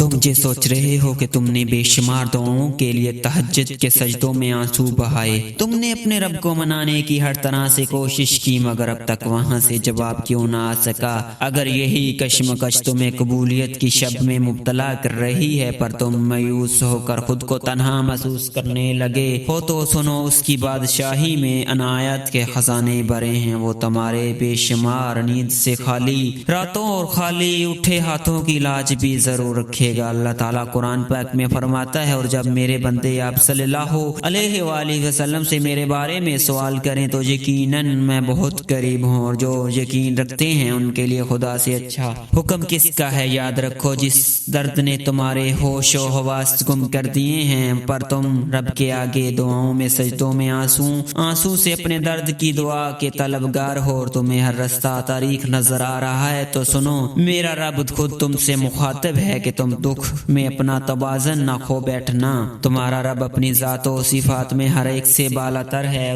तुम ये सोच रहे हो कि तुमने बेशुमार दुआओं के लिए तहज्जुद के सजदों में आंसू बहाए। तुमने अपने रब को मनाने की हर तरह से कोशिश की, मगर अब तक वहां से जवाब क्यों ना आ सका। अगर यही कश्मकश तुम्हें कबूलियत की शब में मुब्तला कर रही है, पर तुम मायूस होकर खुद को तन्हा महसूस करने लगे हो, तो सुनो, उसकी बादशाही में अनायत के खजाने भरे हैं। वो तुम्हारे बेशुमार नींद से खाली रातों और खाली उठे हाथों की लाज भी जरूर रखेगा। अल्लाह ताला कुरान पाक में फरमाता है, और जब मेरे बंदे आप सल्लल्लाहु अलैहि वसल्लम से मेरे बारे में सवाल करें तो यकीनन मैं बहुत करीब हूँ, और जो यकीन रखते हैं उनके लिए खुदा से अच्छा हुक्म किसका है। याद रखो, जिस दर्द ने तुम्हारे होश व हवास गुम कर दिए हैं, पर तुम रब के आगे दुआओं में सजदों में आंसू से अपने दर्द की दुआ के तलबगार हो, और तुम्हें हर रास्ता तारीख नजर आ रहा है, तो सुनो, मेरा रब खुद तुमसे मुखातिब है कि तुम दुख में अपना तवाज़न ना खो बैठना। तुम्हारा रब अपनी ज़ात व सिफात में हर एक से बालातर है,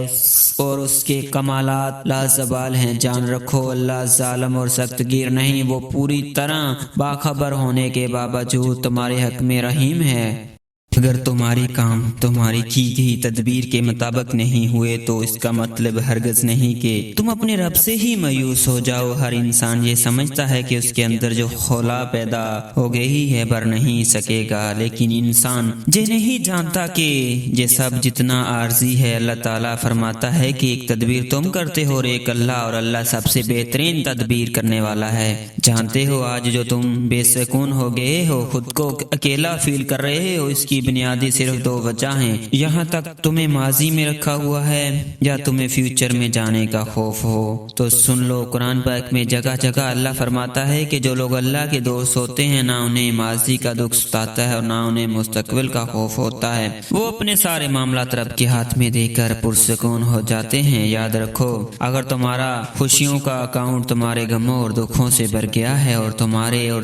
और उसके कमालात लाजवाल हैं। जान रखो, अल्लाह जालिम और सख्तगीर नहीं, वो पूरी तरह बाखबर होने के बावजूद तुम्हारे हक में रहीम है। अगर तुम्हारी काम तुम्हारी की गई तदबीर के मुताबिक नहीं हुए, तो इसका मतलब हरगज नहीं कि तुम अपने रब से ही मायूस हो जाओ। हर इंसान ये समझता है कि उसके अंदर जो खौला पैदा हो गई है भर नहीं सकेगा, लेकिन इंसान ये नहीं जानता कि ये सब जितना आर्जी है। अल्लाह ताला फरमाता है कि एक तदबीर तुम करते हो और एक अल्लाह, और अल्लाह सबसे बेहतरीन तदबीर करने वाला है। जानते हो, आज जो तुम बेसकून हो गए हो, खुद को अकेला फील कर रहे हो, इसकी बुनियादी सिर्फ दो वजह हैं। यहाँ तक तुम्हें माजी में रखा हुआ है या तुम्हें फ्यूचर में जाने का खौफ हो। तो सुन लो, कुरान पाक में जगह जगह अल्लाह फरमाता है कि जो लोग अल्लाह के दोस्त होते हैं, ना उन्हें माजी का दुख सताता है और ना उन्हें मुस्तकबिल का खौफ होता है। वो अपने सारे मामला रब के हाथ में देकर पुरसकून हो जाते हैं। याद रखो, अगर तुम्हारा खुशियों का अकाउंट तुम्हारे गमों और दुखों से भर गया है, और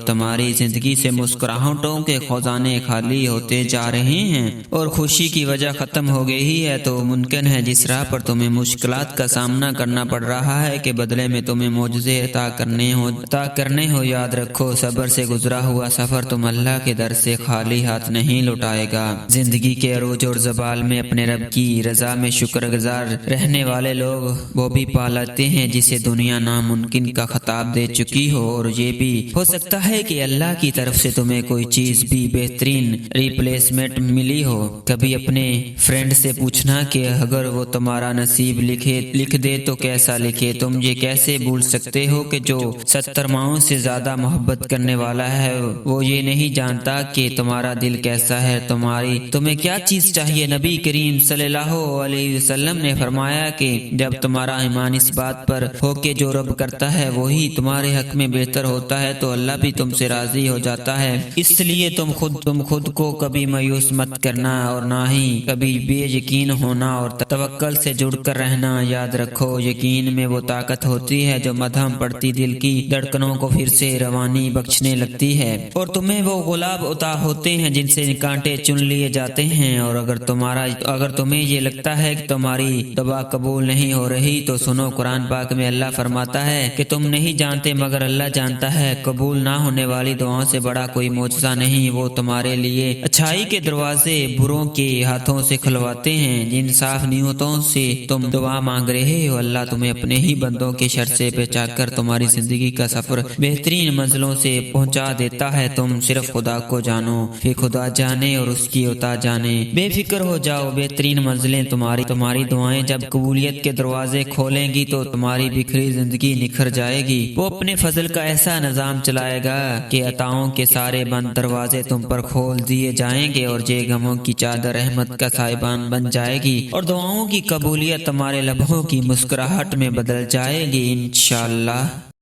तुम्हारी जिंदगी से मुस्कुराहटों के खजाने खाली होते जा रहे हैं, और खुशी की वजह खत्म हो गई है, तो मुमकिन है जिस राह पर तुम्हें मुश्किलात का सामना करना पड़ रहा है के बदले में तुम्हें मौजज़े अता करने हो। याद रखो, सब्र से गुजरा हुआ सफर तुम अल्लाह के दर से खाली हाथ नहीं लौटाएगा। जिंदगी के अरूज और ज़बाल में अपने रब की रजा में शुक्रगुजार रहने वाले लोग वो भी पा लेते हैं जिसे दुनिया नामुमकिन का खिताब दे चुकी हो। और ये भी हो सकता है कि अल्लाह की तरफ से तुम्हें कोई चीज भी बेहतरीन रिप्लेसमेंट मिली हो। कभी अपने फ्रेंड से पूछना कि अगर वो तुम्हारा नसीब लिख दे तो कैसा लिखे। तुम ये कैसे भूल सकते हो कि जो 70 माओं से ज्यादा मोहब्बत करने वाला है, वो ये नहीं जानता कि तुम्हारा दिल कैसा है। तुम्हें क्या चीज चाहिए। नबी करीम सल्लल्लाहु अलैहि वसल्लम ने फरमाया कि जब तुम्हारा ईमान इस बात पर हो कि जो रब करता है वही तुम्हारे हक में बेहतर होता है, तो अल्लाह भी तुमसे राजी हो जाता है। इसलिए तुम खुद को कभी मायूस मत करना, और ना ही कभी बेयकीन होना, और तवक्कल से जुड़कर रहना। याद रखो, यकीन में वो ताकत होती है जो मध्यम पड़ती दिल की धड़कनों को फिर से रवानी बख्शने लगती है, और तुम्हें वो गुलाब उता होते हैं जिनसे कांटे चुन लिए जाते हैं। और अगर तुम्हें ये लगता है कि तुम्हारी दुआ कबूल नहीं हो रही, तो सुनो, कुरान पाक में अल्लाह फरमाता है कि तुम नहीं जानते मगर अल्लाह जानता है। कबूल ना होने वाली दुआओं से बड़ा कोई मौजज़ा नहीं। वो तुम्हारे लिए अच्छाई के दरवाजे बुरों के हाथों से खुलवाते हैं। जिन साफ नियतों से तुम दुआ मांग रहे हो, अल्लाह तुम्हें अपने ही बंदों के शर से बचाकर तुम्हारी जिंदगी का सफर बेहतरीन मंजिलों से पहुंचा देता है। तुम सिर्फ खुदा को जानो, फिर खुदा जाने और उसकी उता जाने। बेफिक्र हो जाओ, बेहतरीन मंजिलें तुम्हारी दुआएं जब कबूलियत के दरवाजे खोलेंगी तो तुम्हारी बिखरी जिंदगी निखर जाएगी। वो अपने फजल का ऐसा निजाम चलाएगा कि अताओं के सारे बंद दरवाजे तुम पर खोल दिए जाएंगे, और जे गमों की चादर रहमत का साहिबान बन जाएगी, और दुआओं की कबूलियत तुम्हारे लबों की मुस्कुराहट में बदल जाएगी इंशाअल्लाह।